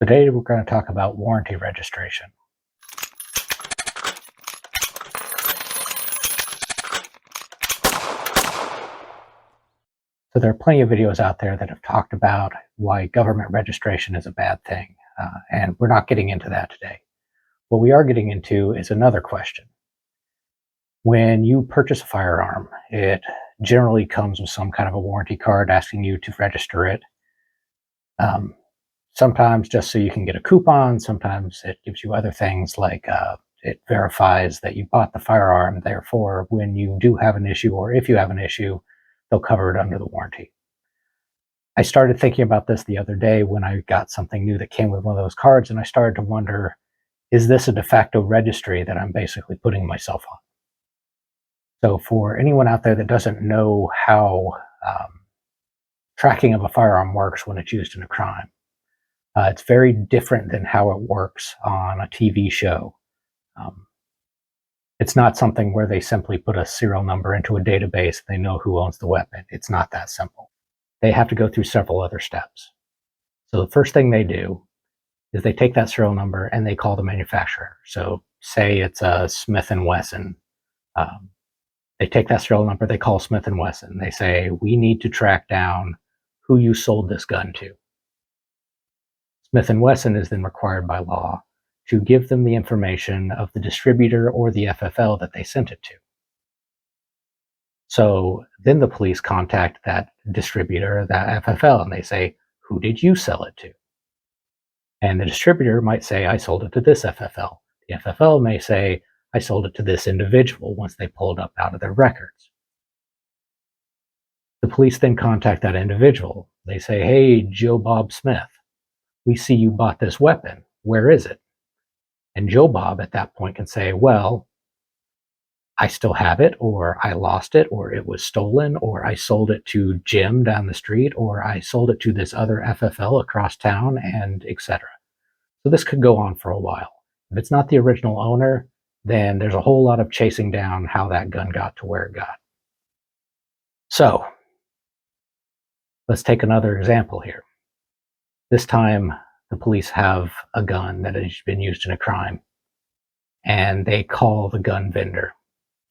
Today we're going to talk about warranty registration. So there are plenty of videos out there that have talked about why government registration is a bad thing, and we're not getting into that today. What we are getting into is another question. When you purchase a firearm, it generally comes with some kind of a warranty card asking you to register it. Sometimes just so you can get a coupon, sometimes it gives you other things like it verifies that you bought the firearm, therefore when you do have an issue or if you have an issue, they'll cover it under the warranty. I started thinking about this the other day when I got something new that came with one of those cards, and I started to wonder, is this a de facto registry that I'm basically putting myself on? So for anyone out there that doesn't know how tracking of a firearm works when it's used in a crime, it's very different than how it works on a TV show. It's not something where they simply put a serial number into a database and they know who owns the weapon. It's not that simple. They have to go through several other steps. So the first thing they do is they take that serial number and they call the manufacturer. So say it's a Smith & Wesson. They take that serial number, they call Smith & Wesson. They say, we need to track down who you sold this gun to. Smith & Wesson is then required by law to give them the information of the distributor or the FFL that they sent it to. So then the police contact that distributor, that FFL, and they say, who did you sell it to? And the distributor might say, I sold it to this FFL. The FFL may say, I sold it to this individual once they pulled up out of their records. The police then contact that individual. They say, hey, Joe Bob Smith, we see you bought this weapon. Where is it? And Joe Bob at that point can say, well, I still have it, or I lost it, or it was stolen, or I sold it to Jim down the street, or I sold it to this other FFL across town, and etc. So this could go on for a while. If it's not the original owner, then there's a whole lot of chasing down how that gun got to where it got. So let's take another example here. This time, the police have a gun that has been used in a crime, and they call the gun vendor,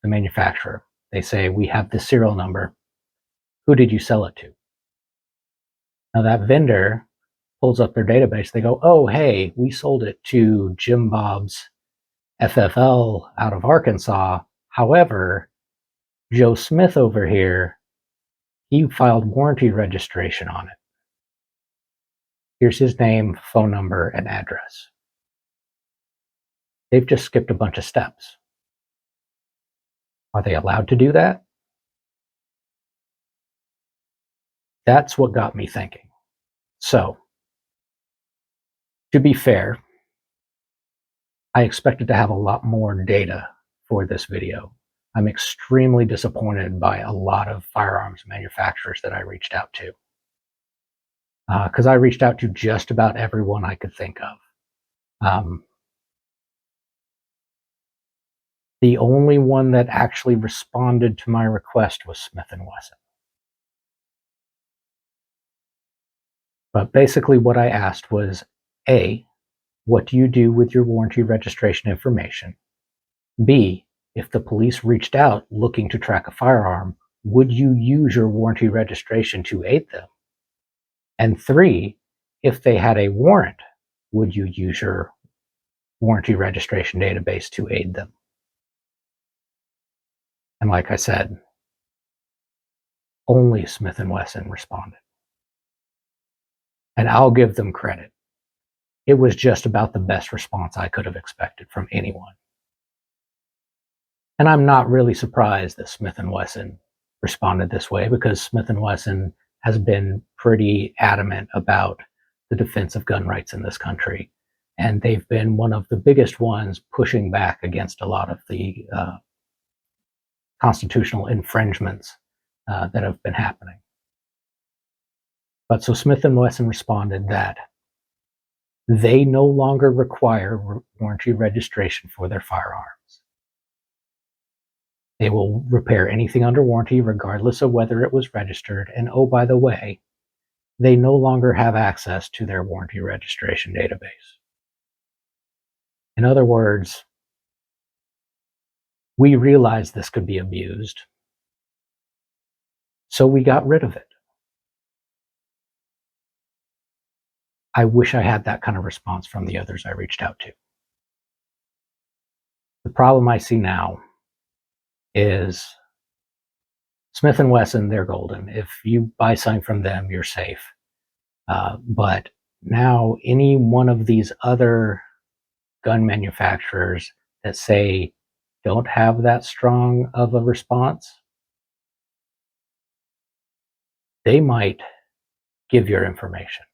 the manufacturer. They say, we have the serial number. Who did you sell it to? Now that vendor pulls up their database. They go, oh, hey, we sold it to Jim Bob's FFL out of Arkansas. However, Joe Smith over here, he filed warranty registration on it. Here's his name, phone number, and address. They've just skipped a bunch of steps. Are they allowed to do that? That's what got me thinking. So, to be fair, I expected to have a lot more data for this video. I'm extremely disappointed by a lot of firearms manufacturers that I reached out to. Because I reached out to just about everyone I could think of. The only one that actually responded to my request was Smith & Wesson. But basically what I asked was, A, what do you do with your warranty registration information? B, if the police reached out looking to track a firearm, would you use your warranty registration to aid them? And 3, if they had a warrant, would you use your warranty registration database to aid them? And like I said, only Smith & Wesson responded. And I'll give them credit. It was just about the best response I could have expected from anyone. And I'm not really surprised that Smith & Wesson responded this way, because Smith & Wesson has been pretty adamant about the defense of gun rights in this country. And they've been one of the biggest ones pushing back against a lot of the constitutional infringements that have been happening. But so Smith & Wesson responded that they no longer require warranty registration for their firearms. They will repair anything under warranty regardless of whether it was registered. And oh, by the way, they no longer have access to their warranty registration database. In other words, we realized this could be abused, so we got rid of it. I wish I had that kind of response from the others I reached out to. The problem I see now is Smith & Wesson, they're golden. If you buy something from them, you're safe. But now any one of these other gun manufacturers that say don't have that strong of a response, they might give your information.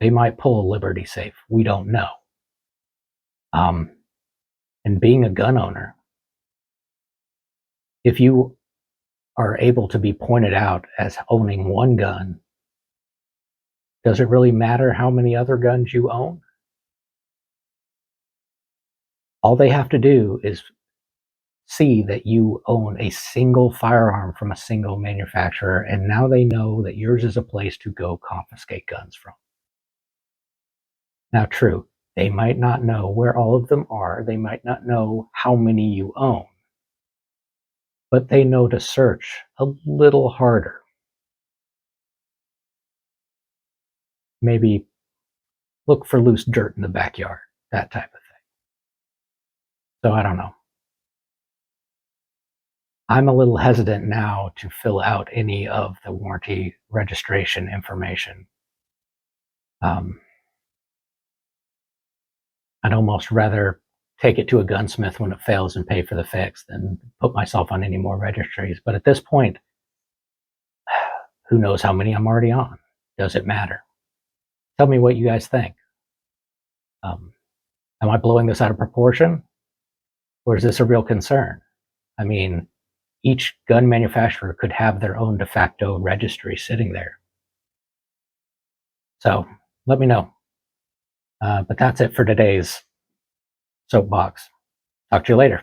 They might pull a Liberty safe. We don't know. And being a gun owner, if you are able to be pointed out as owning one gun, does it really matter how many other guns you own? All they have to do is see that you own a single firearm from a single manufacturer, and now they know that yours is a place to go confiscate guns from. Now, true, they might not know where all of them are. They might not know how many you own, but they know to search a little harder. Maybe look for loose dirt in the backyard, that type of thing. So I don't know. I'm a little hesitant now to fill out any of the warranty registration information. I'd almost rather take it to a gunsmith when it fails and pay for the fix than put myself on any more registries. But at this point, who knows how many I'm already on? Does it matter? Tell me what you guys think. Am I blowing this out of proportion? Or is this a real concern? I mean, each gun manufacturer could have their own de facto registry sitting there. So let me know. But that's it for today's soapbox. Talk to you later.